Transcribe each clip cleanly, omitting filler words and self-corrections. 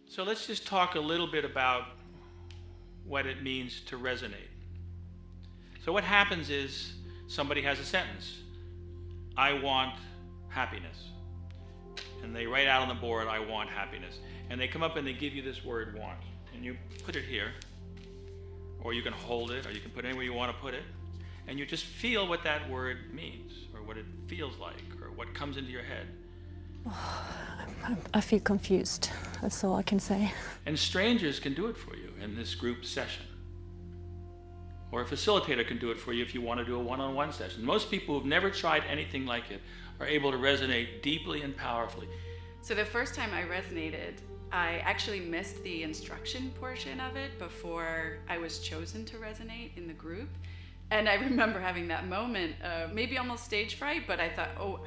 So let's just talk a little bit about what it means to resonate. So what happens is somebody has a sentence, I want happiness. And they write out on the board, I want happiness. And they come up and they give you this word want. And you put it here, or you can hold it, or you can put it anywhere you want to put it. And you just feel what that word means, or what it feels like, or what comes into your head. I feel confused. That's all I can say. And strangers can do it for you in this group session. Or a facilitator can do it for you if you want to do a one-on-one session. Most people who've never tried anything like it are able to resonate deeply and powerfully. So the first time I resonated, I actually missed the instruction portion of it before I was chosen to resonate in the group. And I remember having that moment, maybe almost stage fright, but I thought, oh,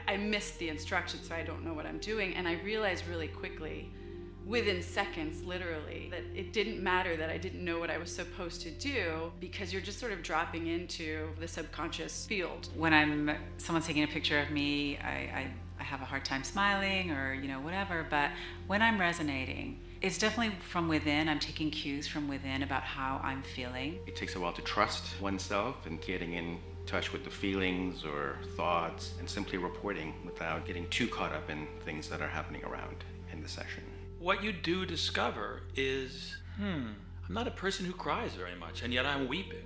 I missed the instructions, so I don't know what I'm doing. And I realized really quickly, within seconds, literally, that it didn't matter that I didn't know what I was supposed to do, because you're just sort of dropping into the subconscious field. When someone's taking a picture of me, I have a hard time smiling or, whatever. But when I'm resonating, it's definitely from within. I'm taking cues from within about how I'm feeling. It takes a while to trust oneself and getting in touch with the feelings or thoughts and simply reporting without getting too caught up in things that are happening around in the session. What you do discover is, I'm not a person who cries very much, and yet I'm weeping.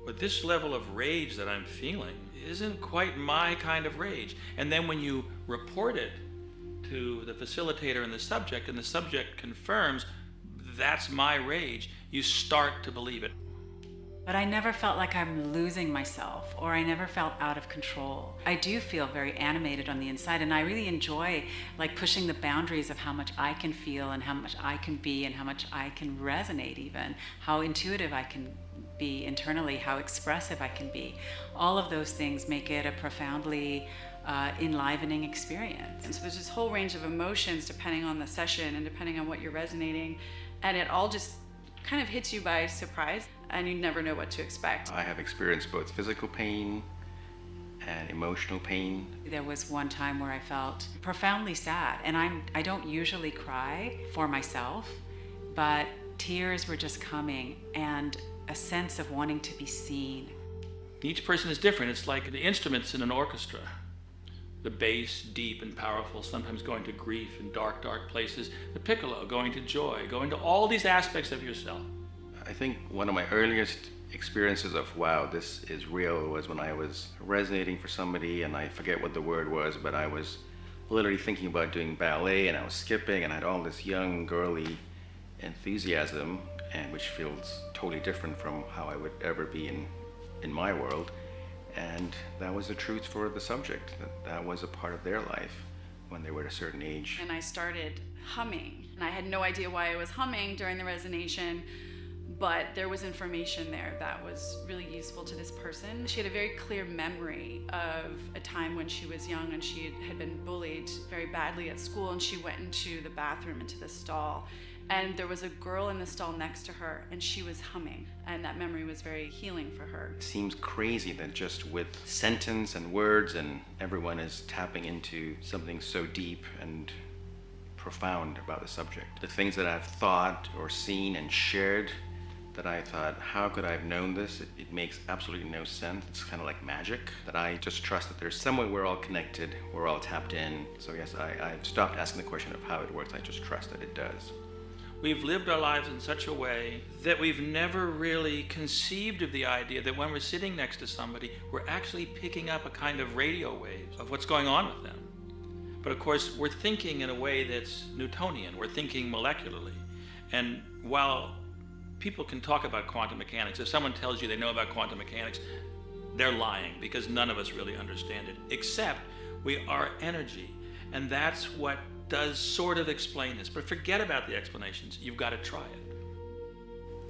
But this level of rage that I'm feeling isn't quite my kind of rage. And then when you report it to the facilitator and the subject confirms that's my rage, you start to believe it. But I never felt like I'm losing myself, or I never felt out of control. I do feel very animated on the inside, and I really enjoy pushing the boundaries of how much I can feel and how much I can be and how much I can resonate even, how intuitive I can be internally, how expressive I can be. All of those things make it a profoundly enlivening experience. And so there's this whole range of emotions depending on the session and depending on what you're resonating, and it all just kind of hits you by surprise, and you never know what to expect. I have experienced both physical pain and emotional pain. There was one time where I felt profoundly sad, and I don't usually cry for myself, but tears were just coming, and a sense of wanting to be seen. Each person is different. It's like the instruments in an orchestra. The bass, deep and powerful, sometimes going to grief and dark, dark places. The piccolo, going to joy, going to all these aspects of yourself. I think one of my earliest experiences of, wow, this is real, was when I was resonating for somebody, and I forget what the word was, but I was literally thinking about doing ballet, and I was skipping, and I had all this young, girly enthusiasm, and which feels totally different from how I would ever be in my world. And that was the truth for the subject, that was a part of their life when they were at a certain age. And I started humming, and I had no idea why I was humming during the resonation, but there was information there that was really useful to this person. She had a very clear memory of a time when she was young and she had been bullied very badly at school, and she went into the bathroom, into the stall, and there was a girl in the stall next to her, and she was humming, and that memory was very healing for her. It seems crazy that just with sentence and words, and everyone is tapping into something so deep and profound about the subject. The things that I've thought or seen and shared that I thought, how could I have known this? It makes absolutely no sense. It's kind of like magic, that I just trust that there's some way we're all connected, we're all tapped in. So yes, I've stopped asking the question of how it works. I just trust that it does. We've lived our lives in such a way that we've never really conceived of the idea that when we're sitting next to somebody, we're actually picking up a kind of radio waves of what's going on with them. But of course, we're thinking in a way that's Newtonian. We're thinking molecularly. And while people can talk about quantum mechanics, if someone tells you they know about quantum mechanics, they're lying, because none of us really understand it, except we are energy. And that's what does sort of explain this. But forget about the explanations. You've got to try it.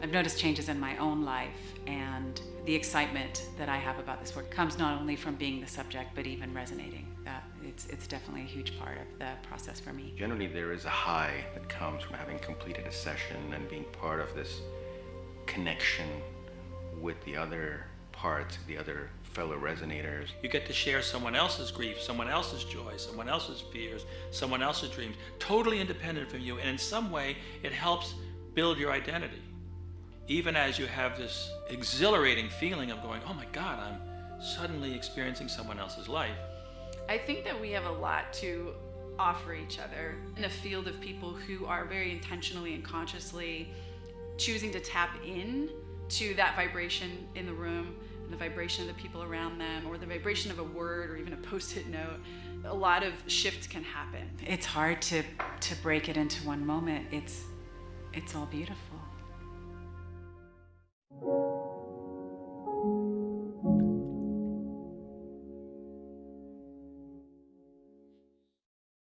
I've noticed changes in my own life, and the excitement that I have about this work comes not only from being the subject, but even resonating. It's definitely a huge part of the process for me. Generally, there is a high that comes from having completed a session and being part of this connection with the other parts, the other fellow resonators. You get to share someone else's grief, someone else's joy, someone else's fears, someone else's dreams, totally independent from you, and in some way it helps build your identity. Even as you have this exhilarating feeling of going, oh my God, I'm suddenly experiencing someone else's life. I think that we have a lot to offer each other in a field of people who are very intentionally and consciously choosing to tap in to that vibration in the room, and the vibration of the people around them, or the vibration of a word or even a post-it note. A lot of shifts can happen. It's hard to break it into one moment. It's all beautiful.